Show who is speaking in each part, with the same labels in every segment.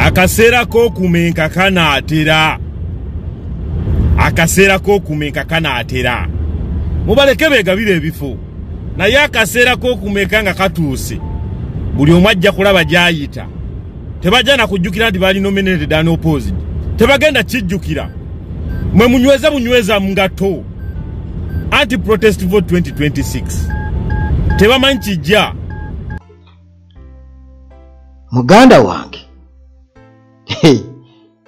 Speaker 1: Akaseera k'okumenka kanaatera. Akaseera k'okumenka kanaatera. Mubaleke beegabire ebifo. Naye akaseera k'okumenka nga katuuse. Buli omu ajja kulaba gy'ayita. Tebajja na kujjukira nti bali nominated and opposed. Tebagenda kijjukira. Mwe munyweza mungato. Anti-protest vote 2026. Tebamanyi kijja.
Speaker 2: Muganda wange.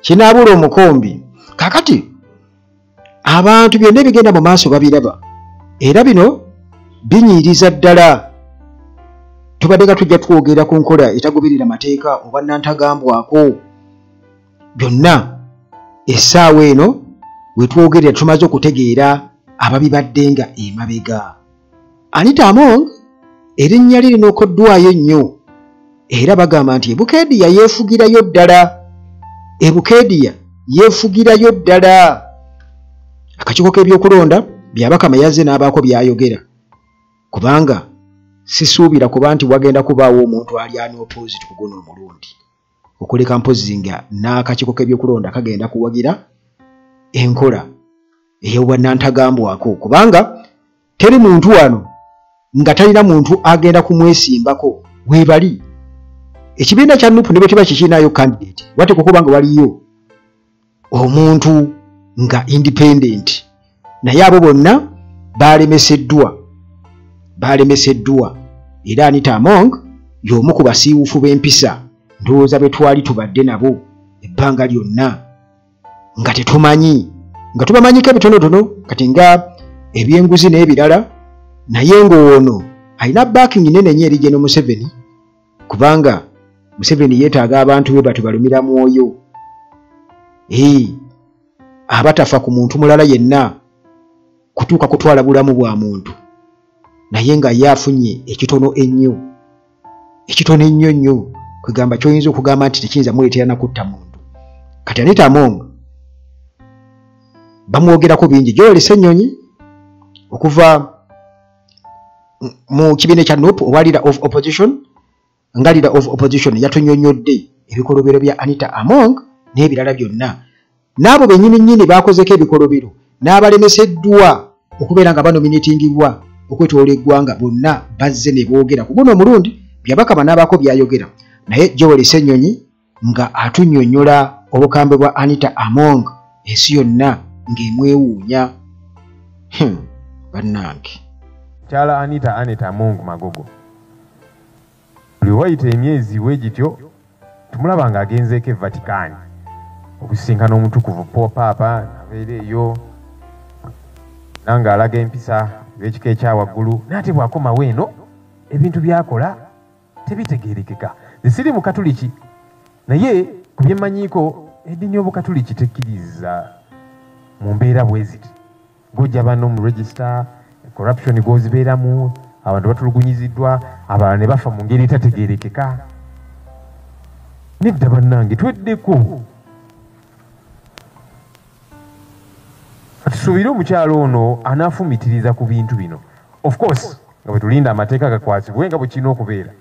Speaker 2: Kinaabula omukombi. Kakati abantu byonna bigenda mu maaso babiraba. Era bino binyiriza ddala. Tubadde nga tujja twogera ku nkola etagoberera mateeka oba nnantagambwako. Byonna essaawa eno we twogerera tumaze okutegeera ababibadde nga emabega. Anita Among erinnya lirina okoddwayo nnyo. Era bagamba nti Ebukeediya yeefugirayo ddala. Ebukeediya yeefugirayo ddala. Akakiiko k'ebyokulonda byabakama yazze n'abaako byayogera. Kubanga sisuubira kuba nti wagenda kubaawo omuntu ali opposite ku guno omulundi. Okuleka mpozi nga n'akakiiko k'ebyokulonda kagenda kuwagira enkola ey'obwannantagambwako. Kubanga teri muntu wano nga talina muntu agenda kumwesimbako weebali. Ekibiina kya Nuupu ne bwe kiba kikirinayo candidate wate kukubanga waliyo omuntu nga independent. Naye abo bonna balemeseddwa. Era Anita Among y'omu ku basiiwuufu b'empisa. Ndowooza be twali tubadde nabo ebbanga lyonna nga tetumanyi nga tubamanyiko ebitonotono kati nga ebyenguzi n'ebirala. Naye ng'ono alina backing nene nnyo eri Gen. Museveni, kubanga Museveni yeetaaga abantu be batubalumira mwoyo. Abatafa ku muntu mulala yenna kutuuka kutwala bulamu bwa muntu. Naye nga ye afunye ekitono ennyo kwegamba ky'oyinza okugamba nti tekiyinza muleetera na kutta muntu. Kati Anita Among bamwogerako bingi. Joel Ssenyonyi okuva mu kibiina kya Nuupu owa leader of opposition nga leader of opposition yatunyonyodde ebikolobero bya Anita Among n'ebirala byonna. N'abo bennyini baakozeko ebikolobero n'abalemeseddwa okubeera nga banominatingibwa okwetoola eggwanga bonna bazze ne boogera ku guno omulundi byabakama n'abaako byayogera. Naye Joel Ssenyonyi nga atunnyonnyola obukambwe bwa Anita Among ensi yonna ng'emwewuunya. Bannange.
Speaker 3: Kyala Anita Among Magogo. Buli wayita emyezi wegityo tumulaba ng'agenzeeko e Vatican okusisinkana omutukuvu Paapa abeera eyo nanga alaga empisa ekika ekyawaggulu n'ate bw'akomawo eno ebintu byakola tebitegeerekeka. Siri mu Katuliki naye ku byemmanyiiko eddiini y'Obukatuliki tekkiriza mu mbeera bwe ziti. Gojja banno mu register corruption gozibeeramu, abantu batulugunyiziddwa, abalala ne bafa mu ngeri etategeerekeka. Nedda bannange tweddeko. Tusuubire omukyalo ono anaafumitiriza ku bintu bino. Of course nga bwe tulinda amateeka gakwasibwe nga bwe kirina okubeera.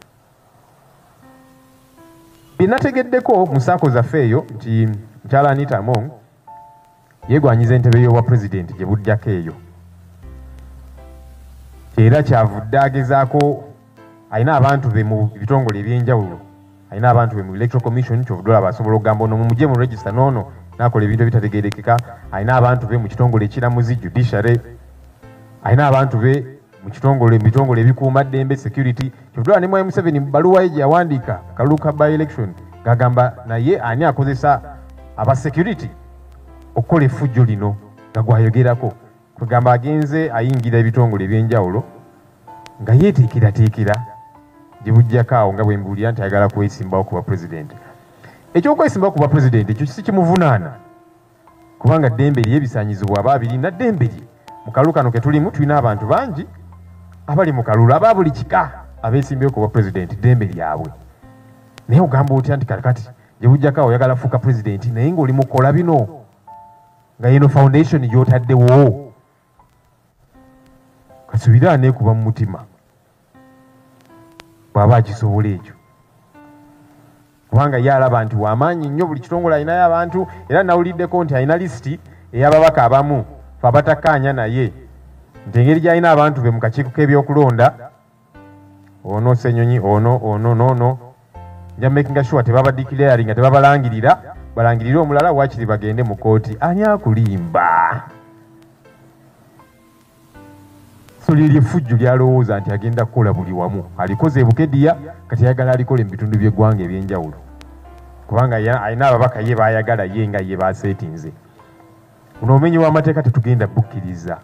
Speaker 3: Bye nategeddeko mu saako zaffe eyo nti mukyala Anita Among yeegwanyiza entebe y'obwa pulezidenti gye buddako eyo. Era kyavudde agezaako alina abantu be mu bitongole ebyenjawulo. Alina abantu be mu Electoral Commission kyovudde olaba asobola okugamba ono mumugye mu register n'ono n'akola ebintu ebitategeerekeka. Alina abantu be mu kitongole ekiramuzi judiciary. Alina abantu be mu bitongole ebikuuma ddembe security. Kyovudde ne Mwai Museveni mu bbaluwa ye gye yawandiika Kaluka by election gagamba naye ani akozesa aba security okukola effujjo lino nga gwayogerako. Kugamba agenze ayingira ebitongole ebyenjawulo nga yeetiikirateekera gye bujjako awo nga bwe mbuulira nti ayagala kwesimbawo ku bwapulezidenti. Ekyokwesimbawo ku bwapulezidenti ekyo si kimuvunaana kubanga ddembe lye ebisaanyizibwa aba abirina ddembe lye. Mu kalulu kano ke tulimu tulina abantu bangi abali mu kalulu aba buli kika abeesimbyewo ku bwapulezidenti ddembe lyabwe. Naye ogamba otya nti kakati gye bujjako awo oyagala fuuka pulezidenti naye ng'oli mu kukola bino nga yeno foundation gy'otaddewo. Kasubira aneekuba mu mutima bw'aba akisobola ekyo. kubanga yalaba nti wamaanyi nnyo buli kitongole alinayo abantu era nawuliddeko nti alina lisiti ey'ababaka abamu fe abatakkaanya naye nti engeri gy'alina abantu be mu kakiiko k'ebyokulonda ono Ssenyonyi ono nja making sure tebaba declaring nga tebabalangirira balangirire omulala wakiri bagende mu kooti ani akulimba so liri fujju lyalowooza nti agenda kukola buli wamu alikoze Bukedya kati ayagala alikola mu bitundu by'eggwanga ebyenjawulo kubanga alina ababaka ye baayagala ye nga ye baseetinze buno obumenyi bw'amateeka tetugenda bukkiriza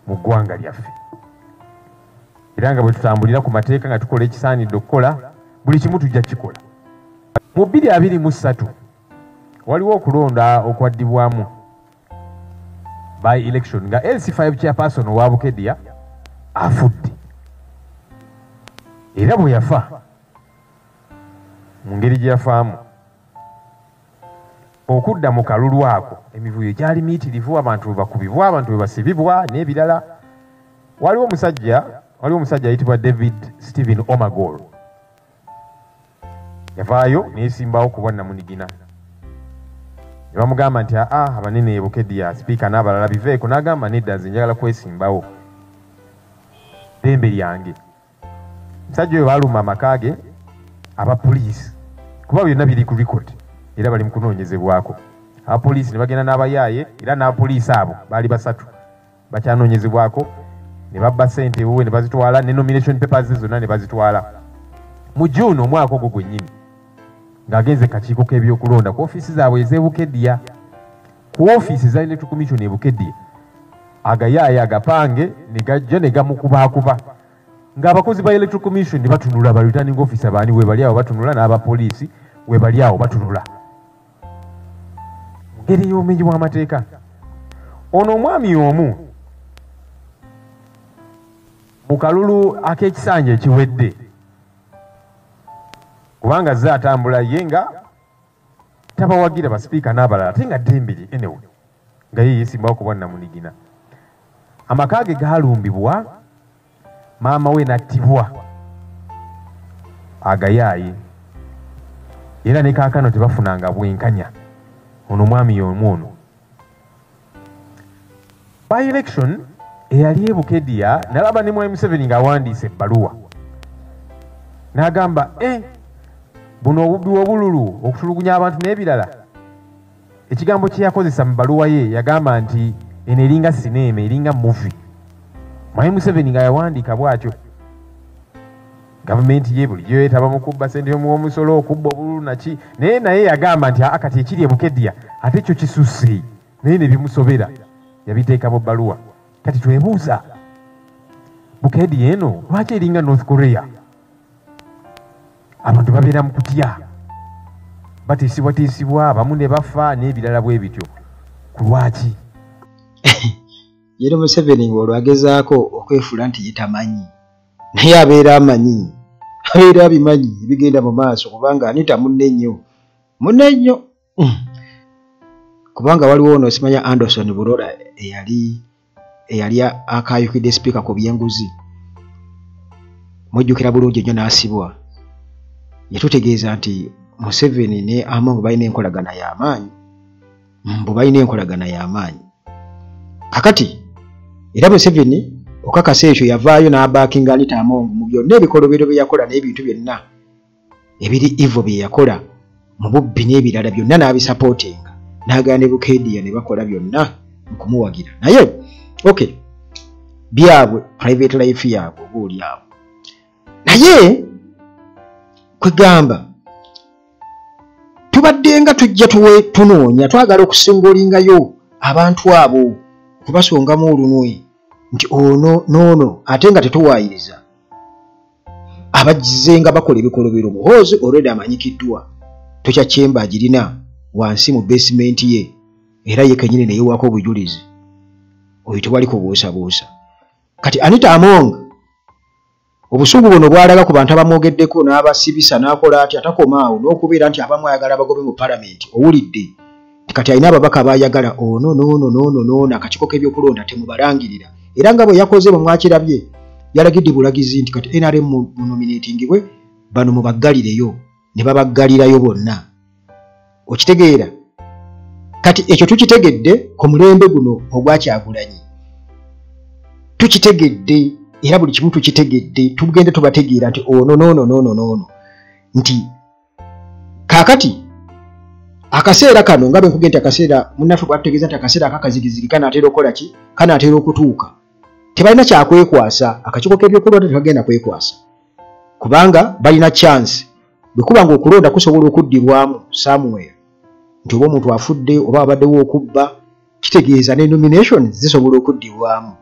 Speaker 3: mu ggwanga lyaffe era nga bwe tutambulira ku mateeka nga tukola ekisaanidde okukola buli kimu tujja kikola. Mu 2023 waliwo okulonda okwaddibwamu by election nga LC5 chairperson owa Bukedya afudde era bwe yafa mu ngeri gye yafaamu okudda mu kalulu ako emivuyo gyali miitirivu abantu bakubibwa abantu bwe basibibwa n'ebirala waliwo omusajja ayitibwa David Stephen Omagol yavaayo neesimbawo ku bwannamunigina ne bamugamba nti abanene Bukedya sipiika n'abalala biveeko n'agamba nedda nze njagala kwesimbawo ddembe lyange omusajja oyo baaluma amaka ge abapoliisi kuba byonna biri ku record era bali mu kunoonyezebwako abapoliisi ne bagenda n'abayaaye era n'abapoliisi abo baali 3 bakyanoonyezebwako ne babba ssente wuwe ne bazitwala ne nomination papers zonna ne bazitwala mu June omwaka ogwo gwennyini ng'agenze kakiiko k'ebyokulonda ku ofiisi zaabwe ez'e Bukedya ku ofiisi za Electoral Commission e Bukedya agayaaye agapange ne gajja ne gamukubaakuba ng'abakozi ba Electoral Commission ne batunula ba returning officer baani we bali awo batunula n'abapoliisi we bali awo batunula ngeri y'obumenyi bw'amateeka ono omwami omu mu kalulu ak'ekisanja ekiwedde kubanga ze atambula ye nga tabawagira basipiika n'abalala ate nga ddembere enewe nga ye yeesimbawo ku bwannamunigina amaka ge gaalumbibwa maama we n'attibwa agayaaye era ne kaakano tebafunanga bwenkanya ono mwami omu ono by election eyali e Bukedya nalaba ne Mwai Museveni ng'awandiisa ebbaluwa n'agamba buno obubbi obululu okutulugunya abantu n'ebirala ekigambo kye yakozesa mu bbaluwa ye yagamba nti eno eringa sineema eringa movie Mwai Museveni nga yawandiika bw'atyo gavumenti ye bulijjo yeetaba mu kubba ssente y'omusolo okubba obululu naki naye yagamba nti kati ekiri e Bukedya ate kyo kisusse naye ne bimusobera yabiteeka mu bbaluwa kati twebuuza Bukedya eno lwaki eringa North Korea abantu babeera mu kutya batiisibwatiisibwa abamu ne bafa n'ebirala bwe bityo ku lwaki
Speaker 2: Yeri Museveni ng'olwo agezaako okwefuula nti ye tamanyi naye abeera amanyi abeera abimanyi ebigenda mu maaso kubanga anita munne nnyo kubanga waliwo ono simanya Anderson Bulola eyali akaayukidde sipiika ku byenguzi mujjukira bulungi nnyo n'asibwa yatutegeeza nti Museveni ne Among balina enkolagana y'amaanyi kakati era Museveni okakasa ekyo yavaayo n'abaakinga Anita Among mu byonna ebikolobero bye yakola n'ebintu byonna ebiri ivo bye yakola mu bubbi n'ebirala byonna n'abisapootinga n'agana ne Bukedya ne bakola byonna mu kumuwagira naye byabwe private life yaabwe obuuli awo naye kwegamba tubadde nga tujja tunoonya twagala okusingolingayo abantu abo kubasongamu olunwe nti ono ate nga tetuwaayiriza abajjize nga bakola ebikolobero muhoozi olwedde amanyikiddwa tokya kyemba agirina wansi mu basement ye era ye kenyini neyewaako obujulizi oyo tewali kubuusabuusa kati Anita Among obusungu buno bwalaga ku bantu abamwogeddeko n'abasibisa n'akola ati atakomaawo n'okubeera nti abamu ayagala abagobe mu palamenti owulidde kati alina ababaka bayagala ono akakiiko k'ebyokulonda temubalangirira era nga bwe yakoze bwe mwakirabye yalagidde bulagizi nti kati NRM mu nominatingibwe bano mubaggalireyo ne babaggalirayo bonna. Okitegeera? Kati ekyo tukitegedde ku mulembe guno ogwa Kyagulanyi. Tukitegedde era buli kimu tukitegedde, tugende tubategeera nti no. Nti kaakati akaseera kano nga bwe nkugenda nti akaseera munnaffe bwatutegeeza nti akaseera akakazigizigi kanaatera okukola ki? Kanaatera okutuuka. Tebalina kyakwekwasa, akakiiko k'ebyokulonda tekagenda kwekwasa. Kubanga balina chance. Bwe kuba ng'okulonda kusobola okuddibwamu somewhere. Nti oba omuntu afudde oba abaddewo okubba, kitegeeza ne nominations zisobola okuddibwamu.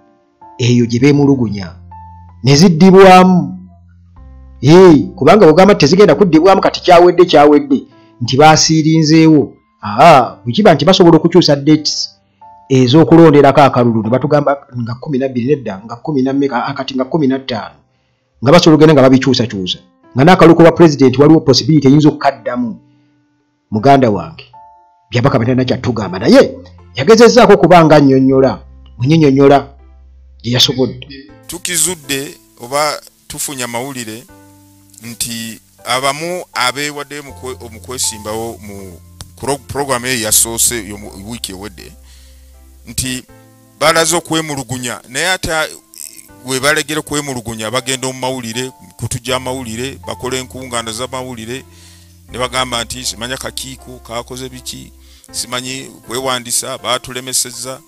Speaker 2: Eyo gye beemulugunya. Ne ziddibwamu. Kubanga bw'ogamba tezigenda kuddibwamu kati kyawedde. Nti baasiirinzeewo. Bwekiba nti basobola okukyusa dates ez'okulonderako akalulu ne batugamba nga 12 nedda nga 10 kati nga 15 nga basobola okugenda nga babikyusakyusa nga n'akalulu k'obwa pulezidenti waliwo possibility eyinza okukaddamu. Muganda wange Byabakama talina kyatugamba naye yagezezzaako okubanga annyonnyola gye yasobodde.
Speaker 4: Tukizudde oba tufunye amawulire nti abamu abeewadde mu kwesimbawo mu programu eyo yasoose wiiki ewedde nti balaze okwemulugunya naye ate we balegera okwemulugunya bagenda mu mawulire kutujja amawulire bakola enkunganda z'amawulire ne bagamba nti simanya kakiiko kakoze biki simanyi kwewandisa batulemesezza.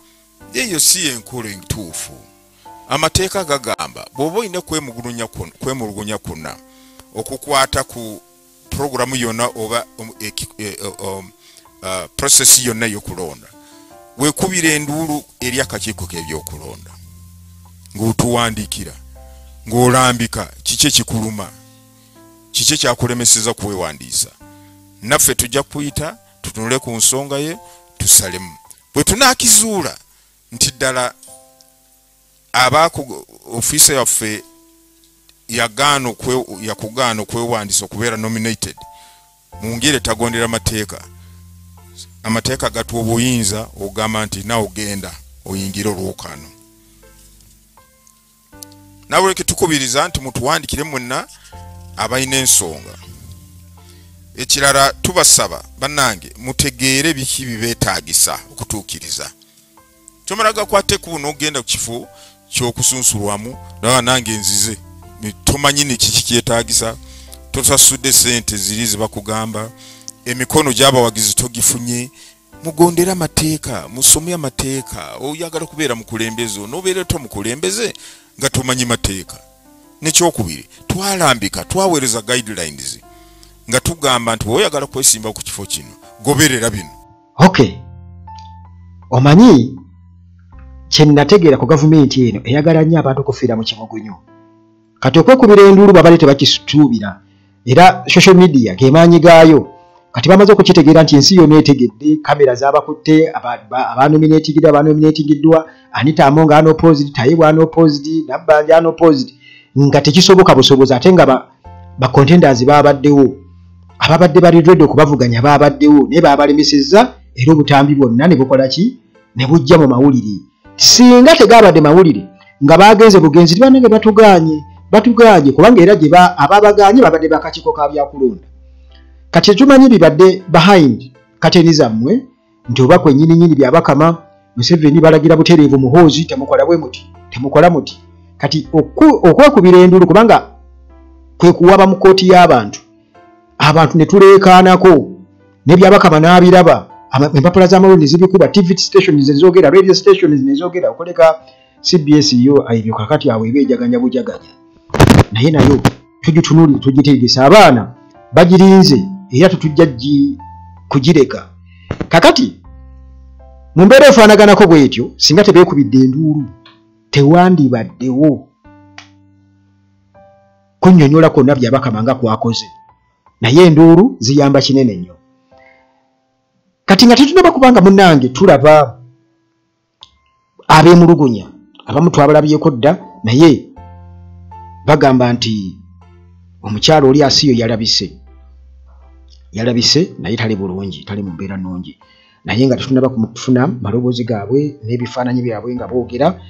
Speaker 4: Eyo si enkola entuufu. Amateeka gagamba bw'oba olina kwemulugunya kwonna okukwata ku programu yonna oba process yonna y'okulonda weekubira enduulu eri akakiiko k'ebyokulonda ng'otuwandiikira ng'olambika kiki ekikuluma kiki ekyakulemeseza kuwewandiisa. Naffe tujja kuyita tutunule ku nsonga ye tusalemu. Bwe tunaakizuula nti ddala abaku ofiisa yaffe yakugaana okwewandiisa okubeera nominated mu ngeri etagondera amateeka gatuwa obuyinza ogamba nti nawe ogenda oyingira olwokano. Nawe tukubiriza nti mutuwandikire mwenna abalina ensonga. Ekirala tubasaba bannange mutegeere biki bibeetaagisa okutuukiriza. Tomalaga kwate ku n'ogenda ku kifo ky'okusunsulwamu nawe nange nzize tomanyi ne kiki kyetaagisa tosasudde ssente ziri zibakugamba emikono gy'abawagizi togifunye. Mugondera amateeka musome amateeka. Oyagala kubeera mukulembeze n'obeera tomukulembeze nga tomanyi mateeka. Nekyokubiri twalambika twaweereza guidelines nga tugamba nti oyagala kwesimba ku kifo kino goberera bino.
Speaker 2: Omanyi kye nategeera ku gavumenti eno eyagala nnyo abantu okufiira mu kimugunyu. Kati okwekubira enduulu babale tebakituubira era social media gemaanyi gaayo. Kati bamaze okukitegeera nti ensi yonna etegedde kamera z'abakutte abanominatingiddwa Anita Among unopposed, Tayibu unopposed, Nabbanja unopposed nga tekisoboka busobozi ate nga ba-contenders babaddewo ababadde bali ready okubavuganya babaddewo naye babalemesezza era obutambi bwonna ne bukola ki ne bujja mu mawulire. Singa tegabadde mawulire nga bagenze bugenzi banenge batuganye kubanga era gye ababaganye babadde bakakiiko ka byakulonda. Kati tumanyi bibadde behind kateni zammwe nti oba kwennyini Byabakama Museveni balagira butereevu muhoozi temukola muti. Kati okwekubira enduulu kubanga kwe kuwaba mu kooti y'abantu ne tuleekaanako ne Byabakama n'abiraba empapula z'amawulire ne zibikuba TV stations ezogera radio stations nezogera okoleka CBS yo ebyo kakati awo ebeejaganya bujaganya naye nayo tugitunuulire tugiteegesa abaana bagirinze era tutujja kugireka. Kakati mu mbeera efaanaganako bwetyo singa tebeekubidde enduulu tewandibaddewo kunnyonnyola kwonna Byabakama nga kwakoze naye enduulu ziyamba kinene nnyo. Kati nga tetunaba kubanga munnange tulaba abeemulugunya abamu twabalabyeko dda naye bagamba nti omukyalo oli asiyo yalabise naye tali bulungi tali mu mbeera nnungi naye nga tetunaba kufuna maloboozi gaabwe n'ebifaananyi byabwe nga boogera.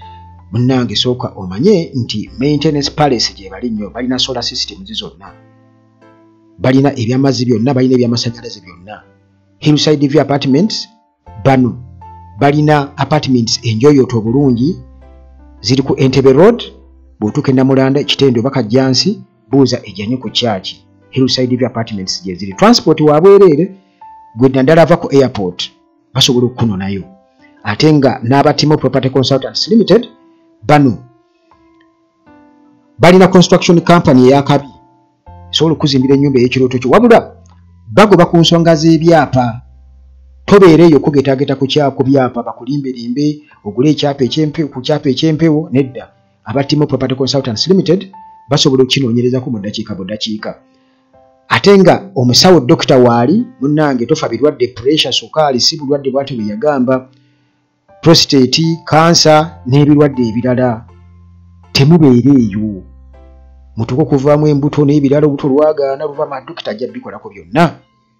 Speaker 2: Munnange sooka omanye nti maintenance palace gye bali nnyo balina solar system zonna balina ebyamazzi byonna, balina ebyamasanyalaze byonna. Hillside View Apartments bano balina apartments enjoyoto obulungi ziri ku Entebbe Road. Bw'otuuka e Namulanda Kitende oba Kajjansi buuza ejjanye ku church. Hillside View Apartments gye ziri. Transport wabwereere gwe naddala ava ku airport basobola okukunonayo. Ate nga n'abatimo Property Consultants Limited bano balina construction company eyakabi sobola okuzimbira ennyumba ey'ekirooto kyo, wabula bagoba ku nsonga z'ebyapa. Tobeereeyo kugetageta ku byapa bakulimberimbe ogule ekyapa ekyempewo ku kyapa ekyempewo. Nedda, abatimo Property Consultants Limited basobola okukinoonyerezako mu ddakiika. Ate nga omusawo Dr. Waali munnange tofa birwadde pressure, sukaali si bulwadde bw'atyo bwe yagamba, prostate, cancer n'ebirwadde ebirala. Temubeereeyo mutuko kuvaamu embuto n'ebirala obuto lwagaana luva madokita ajja bikolako byonna.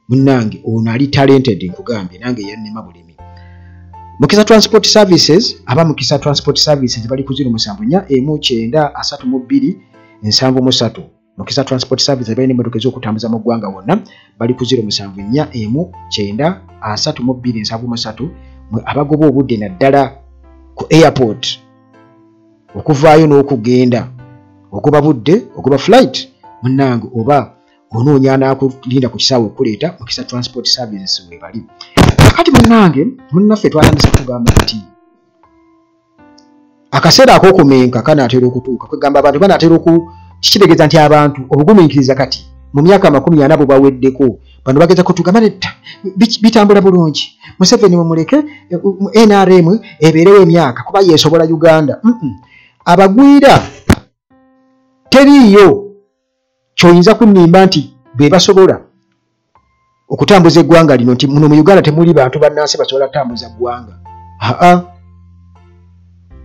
Speaker 2: Munnange ono ali talented nkugambye, nange yannema bulimi. Mukisa Transport Services, aba Mukisa Transport Services bali ku 07413273. Mukisa Transport Services bali n'emmotoka ez'okutambuza mu ggwanga wonna, bali ku 07419273. Mwe abagoba obudde naddala ku airport okuvaayo n'okugenda, ogoba budde, ogoba flight, munnange oba onoonya n'akulinda ku kisaawe okuleeta, Mukisa Transport Services we bali. Kakati munnange, munnaffe twatandise kugamba nti akaseera ak'okumenka kanaatera okutuuka. Kwegamba abantu banaatera kitegeeza nti abantu obugumiikiriza kati mu myaka 40 bo baweddeko. Bano bageza kutugamba netta bitambula bulungi, Museveni mumuleke, NRM ebeerewo emyaka kuba yeesobola Uganda. Abagwira teriiyo kyoyinza kunnimba nti be basobola okutambuza eggwanga lino, nti muno mu Uganda temuli bantu bannansi basobola kutambuza ggwanga.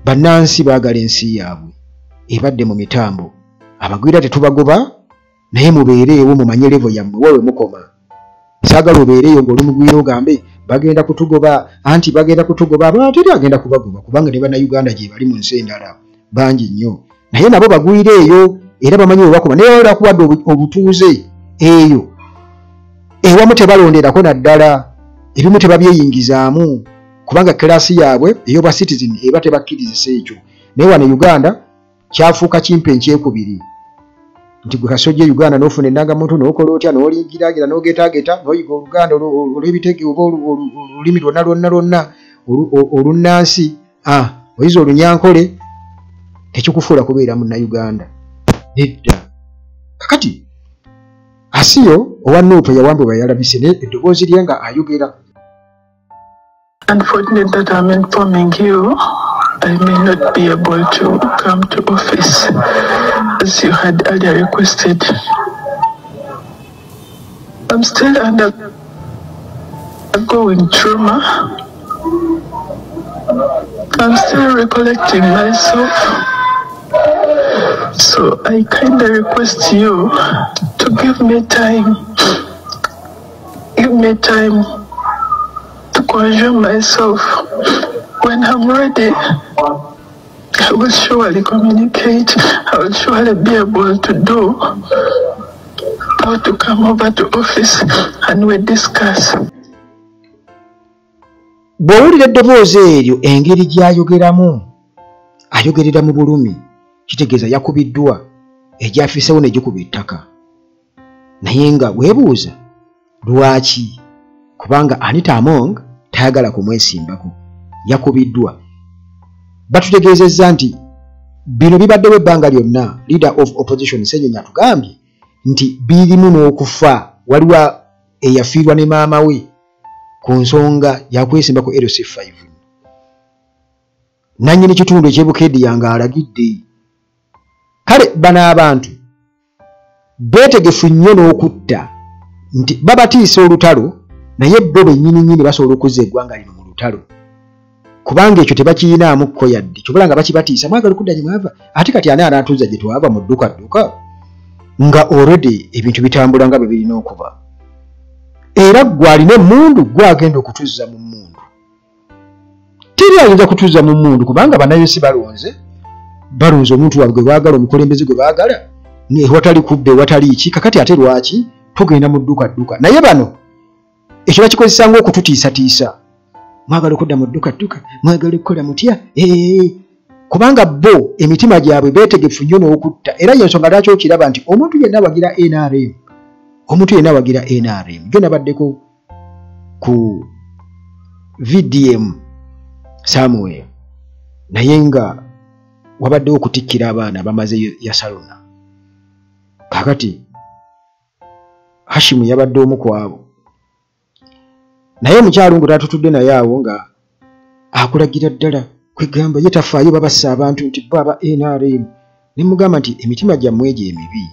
Speaker 2: Bannansi baagala ensi yaabwe ebadde mu mitambo. Abagwira tetubagoba, naye mubeereewo mumanye levo yammwe wewe mukoma. Saagala obeereeyo ng'olumugwira ogambe bagenda kutugoba, anti bagenda kutugoba. Abantu teri agenda kubagoba kubanga ne bannayuganda gye bali mu nsi endala bangi nnyo, naye nabo bagwireeyo era bamanyi we bakoma. Naye era kuwadde obutuuze eyo ewamu tebalonderako naddala, ebimu tebabyeyingizaamu kubanga kiraasi yaabwe ey'obwa citizen eba tebakkirizisa ekyo. Naye wano Uganda kyafuuka kimpe nkyekubiri nti gwe kasojja Uganda n'ofuna endangamuntu n'okola otya n'olingiragira n'ogeetaageta n'oyiga Oluganda olw'ebitege oba olulimi lwonna olunnansi, oyiza Olunyankole, tekikufuula kubeera Munnayuganda. Nedda. Kakati Asiyo owa Nuupu yawambibwa yalabise eddoboozi lye nga ayogera.
Speaker 5: Unfortunate that I'm informing you I may not be able to come to office as you had earlier requested. I'm still undergoing trauma. I'm still recollecting myself. So I kindly request you to give me time. Give me time to conjure myself. When I'm ready, I will surely communicate. I will surely be able to do how to come over to office and we discuss.
Speaker 2: Bw'owulira eddoboozi eryo engeri gy'ayogeramu, ayogerera mu bulumi, kitegeeza yakubiddwa, egyafiseewo ne gikuba ettaka. Naye nga weebuuza lwaki? Kubanga Anita Among tayagala kumwesimbako, yakubiddwa. Batutegeezezza nti bino bibaddewo ebbanga lyonna. Leader of Opposition Ssenyonyi atugambye nti birimu n'okufa. Waliwo eyafiirwa ne maama we ku nsonga yakwesimbako LC5. Nannyini kitundu eky'Ebukedde yange alagidde. Kale bano abantu beetegefu nnyo n'okutta nti babatiisa olutalo, naye bo bennyini basobola okuzza eggwanga lino mu lutalo. Kubanga ekyo tebakiinaamuko yadde, kyobula nga bakibatiisa mwagala okudda gye mwava. Ate kati ani anaatuuza gye twava mu dduka nga already ebintu bitambula nga bwe birina okuba. Era gwalina emmundu gwagenda okutuzza mu mmundu. Teri ayinza kutuzza mu mmundu kubanga bannayesi balonze omuntu waabwe gwe baagala, omukulembeze gwe baagala, ewatali kubba ewatali ki. Kakati ate lwaki tugenda mu dduka naye bano ekyo bakikozesa ng'okututiisatiisa mwagala okudda mu dduka mwagala okukola mutya kubanga bo emitima gyabwe beetegefu nnyo n'okutta era y'ensonga lwaki okiraba nti omuntu yenna awagira NRM gyo nabaddeko ku VDM somewhere naye nga wabaddewo okutikkira abaana bamaze ya salona kakati Hashimu yabadde omu ku abo naye omukyalo ngo tatutudde naye awo nga akulagira ddala kwegamba ye tafaayo babassa abantu nti baba NRM ne mugamba nti emitima gyammwe egyo emibi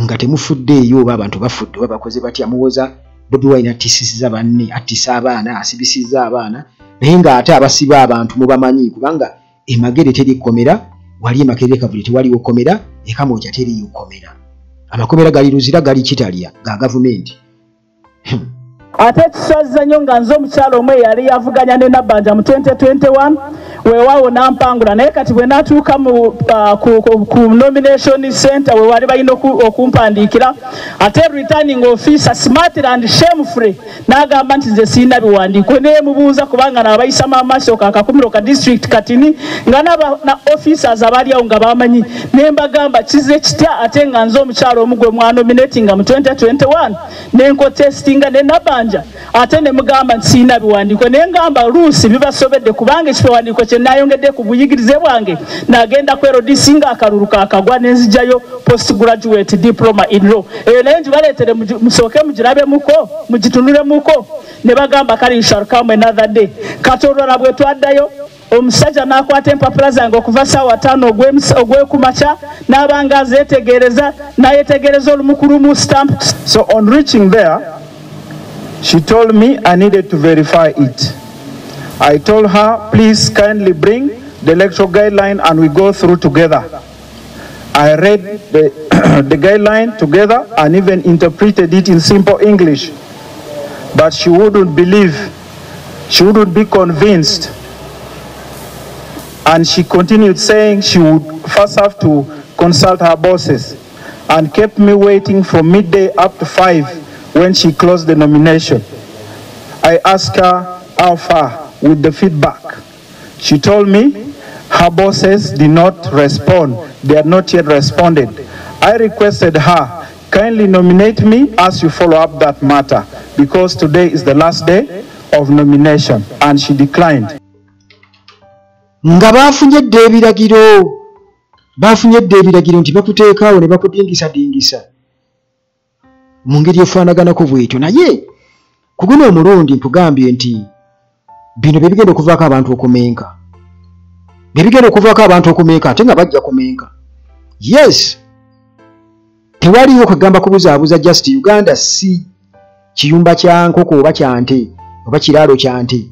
Speaker 2: nga temufuddeeyo oba abantu bafudde oba bakoze batya muwoza Bobi Wine attisizza banne attisa abaana asibisizza abaana naye ng'ate abasiba abantu mubamanyi kubanga emagere terikomera wali emakerere kavuli tewaliwo komera ekamoja teriyo komera amakomera gali luzira gali kitalya ga gavumenti
Speaker 6: ate kisaza nnyo nga nze omukyalo omwe yali yavuganya ne Nabbanja mu 2021 weewaawo nampangula naye kati bwe natuuka ku nomination center we wali balina okumpandiikira ate returning officer smartly and shamefully n'agamba nti nze siina biwandiiko neemubuuza kubanga naabayisa amaaso kakakumiro ka district katini nga na officers abali awo nga bamanyi ne mbagamba kize kitya ate nga nze omukyalo omu gwe mwanominatinga mu 2021 nenkotestinga ne Nabbanja ate ne mugamba nti siina biwandiiko naye ngamba luusi bibasobedde kubanga ekiwandiiko kye nayongedde ku buyigirize bwange nagenda kwerodisinga akalulu kakagwa nenzijjayo postgraduate diploma in law eyo naye ngibaleetere musooke mugirabe muko mugitunule muko ne bagamba kale you shall come another day kati olwala bwe twaddayo omusajja n'akwata empapula zange okuva ssaawa 5 ogwekumakya n'abanga azeetegereza n'ayetegereza olumukulu mu stamp.
Speaker 7: So on reaching there, she told me I needed to verify it. I told her, please kindly bring the electoral guideline and we go through together. I read the guideline together and even interpreted it in simple English. But she wouldn't believe, she wouldn't be convinced. And she continued saying she would first have to consult her bosses and kept me waiting from midday up to 5 when she closed the nomination. I asked her how far with the feedback. She told me her bosses did not respond. They had not yet responded. I requested her, kindly nominate me as you follow up that matter because today is the last day of nomination, and she declined.
Speaker 2: Nga bafunye ebiragiro nti bakuteekaawo ne bakudingisa mu ngeri efaanaganako bwetyo naye ku guno omulundi nkugambye nti bino bye bigenda okuvaako abantu okumenka ate nga bajja kumenka. Yes, tewaliwo kwegamba kubuzaabuza just Uganda si kiyumba kya nkoko oba kya nte oba kiraalo kya nte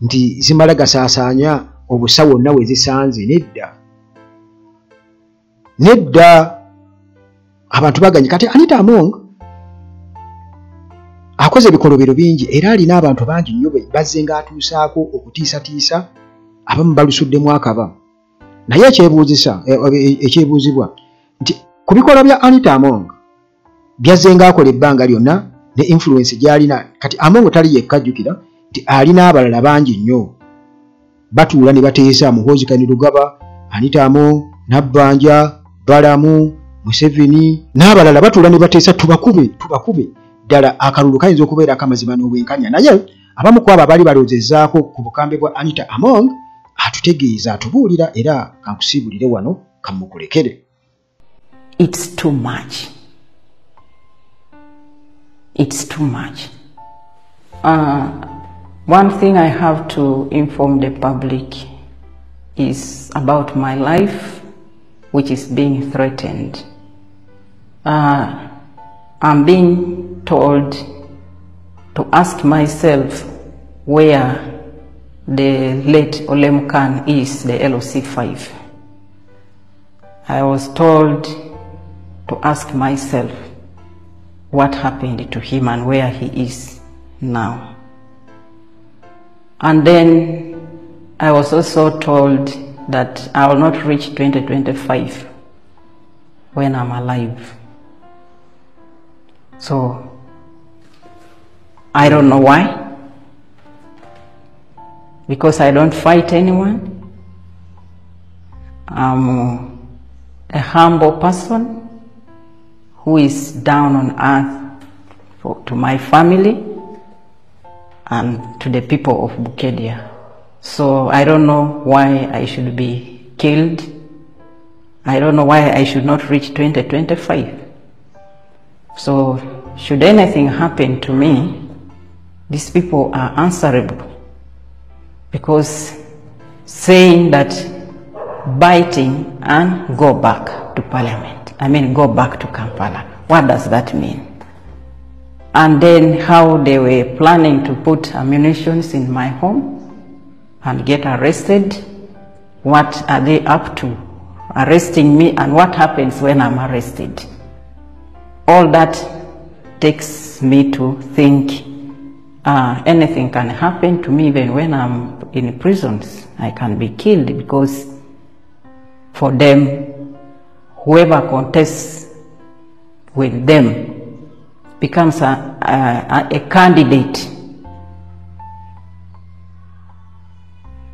Speaker 2: nti zimala gasaasaanya obusa wonna we zisanze. Nedda abantu baganye kati Anita Among akoze ebikolobero bingi era alina abantu bangi nnyo bazze ng'atuusaako okutiisatiisa abamu balusuddemu akaba naye ekyebuuzibwa nti ku bikolwa bya Anita Among byazze ng'akola ebbanga lyonna ne influence gy'alina kati Among tali yekkajjukira nti alina abalala bangi nnyo batuula ne bateesa Muhoozi Kainerugaba, Anita Among, Nabbanja, Balamu, Museveni n'abalala batuula ne bateesa tubakube ddala akalulu kayinza okubeera akamazima n'obwenkanya naye abamu ku abo abali balowoozezzaako ku bukambe bwa Anita Among atutegeeza atubuulira era kankusiibulire wano kamukulekere.
Speaker 8: It's too much. One thing I have to inform the public is about my life, which is being threatened. I'm being told to ask myself where the late Olem Khan is, the LOC5. I was told to ask myself what happened to him and where he is now. And then I was also told that I will not reach 2025 when I'm alive. So I don't know why, because I don't fight anyone. I'm a humble person who is down on earth to my family and to the people of Bukedia. So I don't know why I should be killed. I don't know why I should not reach 2025. So should anything happen to me, these people are answerable, because saying that biting and go back to Parliament, I mean go back to Kampala, what does that mean? And then how they were planning to put ammunitions in my home and get arrested. What are they up to? Arresting me, and what happens when I'm arrested? All that takes me to think anything can happen to me. Even when I'm in prisons, I can be killed, because for them, whoever contests with them becomes a candidate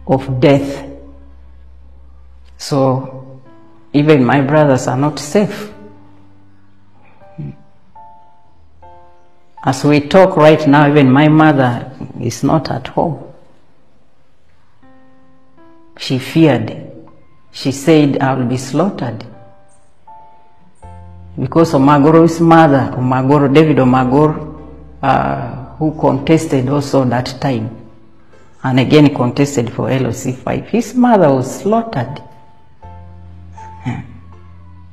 Speaker 8: of death. So even my brothers are not safe. As we talk right now, even my mother is not at home. She feared. She said, I will be slaughtered. Because Omagoro's mother, David Omagoro, who contested also that time, and again contested for LOC5, his mother was slaughtered.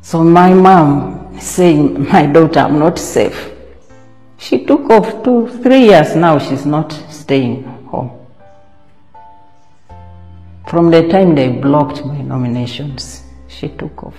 Speaker 8: So my mom saying, my daughter, I'm not safe. She took off 2-3 years now, she's not staying home. From the time they blocked my nominations, she took off.